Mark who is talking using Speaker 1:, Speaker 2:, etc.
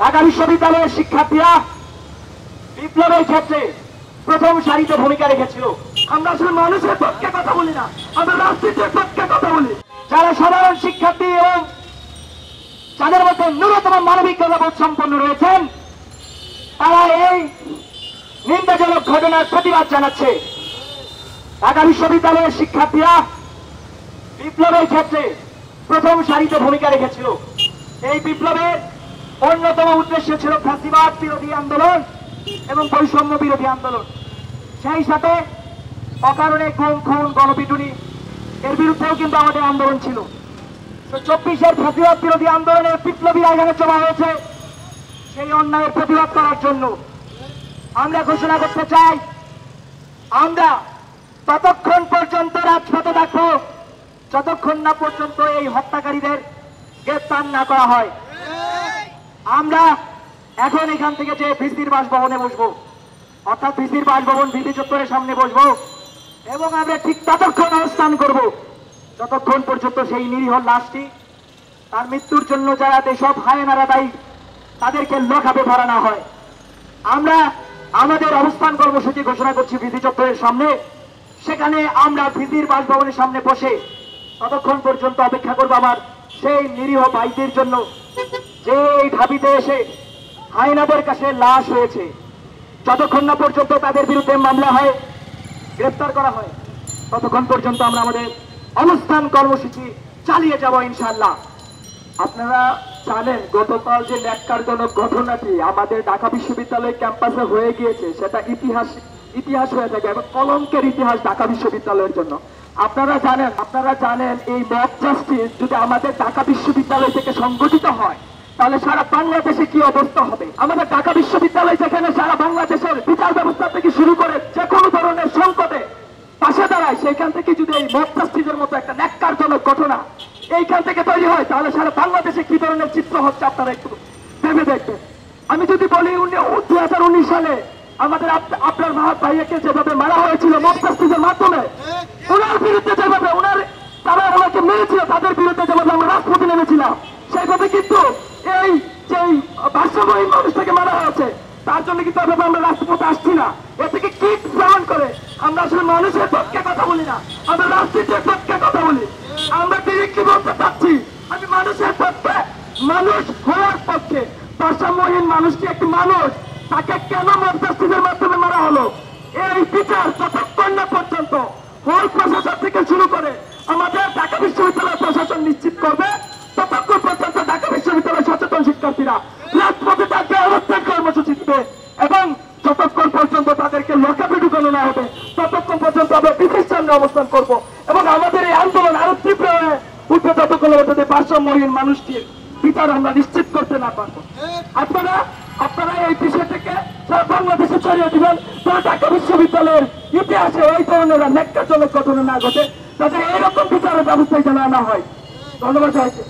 Speaker 1: ঢাকা বিশ্ববিদ্যালয়ের শিক্ষার্থীরা বিপ্লবের ক্ষেত্রে প্রথম সারিতে ভূমিকা রেখেছিল। আমরা আসলে মানুষের পক্ষে কথা বলি না, আমরা রাজনীতির পক্ষে কথা বলি। যারা সাধারণ শিক্ষার্থী এবং যাদের মধ্যে ন্যূনতম মানবিকতা বোধ সম্পন্ন রয়েছেন, তারা এই নিন্দাজনক ঘটনার প্রতিবাদ জানাচ্ছে। ঢাকা বিশ্ববিদ্যালয়ের শিক্ষার্থীরা বিপ্লবের ক্ষেত্রে প্রথম সারিতে ভূমিকা রেখেছিল। এই বিপ্লবের অন্যতম উদ্দেশ্য ছিল ফ্যাসিবাদ বিরোধী আন্দোলন এবং বৈষম্য বিরোধী আন্দোলন। সেই সাথে অকারণে গুম, খুন, গণপিটুনি এর বিরুদ্ধেও কিন্তু আমাদের আন্দোলন ছিল। 24-এর ফ্যাসিবাদ বিরোধী আন্দোলনের বিপ্লবীরা এখানে জমা হয়েছে সেই অন্যায়ের প্রতিবাদ করার জন্য। আমরা ঘোষণা করতে চাই, আমরা ততক্ষণ পর্যন্ত রাজপথে থাকবো যতক্ষণ না পর্যন্ত এই হত্যাকারীদের গ্রেফতার না করা হয়। আমরা এখন এখান থেকে যে ভিসির বাসভবনে বসবো, অর্থাৎ ভিসির বাসভবন ভিসি চত্বরের সামনে বসবো এবং আমরা ঠিক ততক্ষণ অবস্থান করব যতক্ষণ পর্যন্ত সেই নিরীহ লাশটি, তার মৃত্যুর জন্য যারা দেশব হায়নারা দায়ী, তাদেরকে লকআপে ভরা না হয়। আমরা আমাদের অবস্থান কর্মসূচি ঘোষণা করছি ভিসি চত্বরের সামনে। সেখানে আমরা ভিসির বাসভবনের সামনে বসে ততক্ষণ পর্যন্ত অপেক্ষা করবো আমার সেই নিরীহ ভাইদের জন্য, যে এই ঢাবিতে এসে হায়নাদের কাছে লাশ হয়েছে। যতক্ষণ না পর্যন্ত তাদের বিরুদ্ধে মামলা হয়, গ্রেফতার করা হয়, ততক্ষণ পর্যন্ত আমরা আমাদের অবস্থান কর্মসূচি চালিয়ে যাব ইনশাআল্লাহ।
Speaker 2: আপনারা জানেন গতকাল যে ন্যাক্কারজনক ঘটনাটি আমাদের ঢাকা বিশ্ববিদ্যালয় ক্যাম্পাসে হয়ে গিয়েছে, সেটা ইতিহাস হয়ে থাকে এবং কলঙ্কের ইতিহাস ঢাকা বিশ্ববিদ্যালয়ের জন্য। আপনারা জানেন এই মব জাস্টিস যদি আমাদের ঢাকা বিশ্ববিদ্যালয় থেকে সংগঠিত হয় তাহলে সারা বাংলাদেশে কি অবস্থা হবে। আমাদের ঢাকা বিশ্ববিদ্যালয় যেখানে সারা বাংলাদেশের বিচার ব্যবস্থা থেকে শুরু করে যে কোনো ধরনের সংকটে পাশে দাঁড়ায়, সেইখান থেকে যদি এই মব জাস্টিসের মতো একটা ন্যাক্কারজনক ঘটনা এইখান থেকে তৈরি হয় তাহলে সারা বাংলাদেশে কি ধরনের চিত্র হচ্ছে আপনারা একটু ভেবে দেখবেন। আমি যদি বলি 2019 সালে আমাদের আপনার ভাইয়াকে যেভাবে মারা হয়েছিল মব জাস্টিসের মাধ্যমে, ওনার বিরুদ্ধে যেভাবে তারা ওনাকে মেরেছিল, তাদের বিরুদ্ধে যেভাবে আমরা রাজপথে নেমেছিলাম, সেইভাবে কিন্তু এই যে ভারসাম্যহীন মানুষটাকে মারা হয়েছে তার জন্য কিন্তু এভাবে আমরা রাজপথে আসছি না। এ থেকে কি প্রমাণ করে আমরা আসলে মানুষের পক্ষে কথা বলি না, আমরা রাজনীতির পক্ষে কথা বলি। আমরা কি বলতে চাচ্ছি, আমি মানুষের পক্ষে, মানুষ হওয়ার পক্ষে। ভারসাম্যহীন মানুষটি একটি মানুষ, তাকে কেন মব জাস্টিসের মাধ্যমে মারা হলো, এই বিচার যতক্ষণ না পর্যন্ত হল প্রশাসন থেকে শুরু করে আমাদের ঢাকা বিশ্ববিদ্যালয় প্রশাসন নিশ্চিত করবে, ততক্ষণ পর্যন্ত ঢাকা বিশ্ববিদ্যালয় সচেতন শিক্ষার্থীরা রাজপথে তাকে অবস্থান কর্মসূচি দিবে এবং যতক্ষণ পর্যন্ত তাদেরকে লকআপে ঢুকানো না হবে ততক্ষণ পর্যন্ত আমরা বিশেষ সামনে অবস্থান করব এবং আমাদের এই আন্দোলন আরো তীব্র হয়ে উঠবে যতক্ষণ পর্যন্ত ভারসাম্যহীন মানুষটির বিচার আমরা নিশ্চিত করতে না পারবো। আপনারা এই বিষয়টাকে সারা বাংলাদেশে ছড়িয়ে দিবেন, তারা ঢাকা বিশ্ববিদ্যালয়ের ইতিহাসে এই ধরনের ন্যাক্কারজনক ঘটনা না ঘটে, যাতে এইরকম বিচারের ব্যবস্থায় যেন আনা হয়। ধন্যবাদ সবাইকে।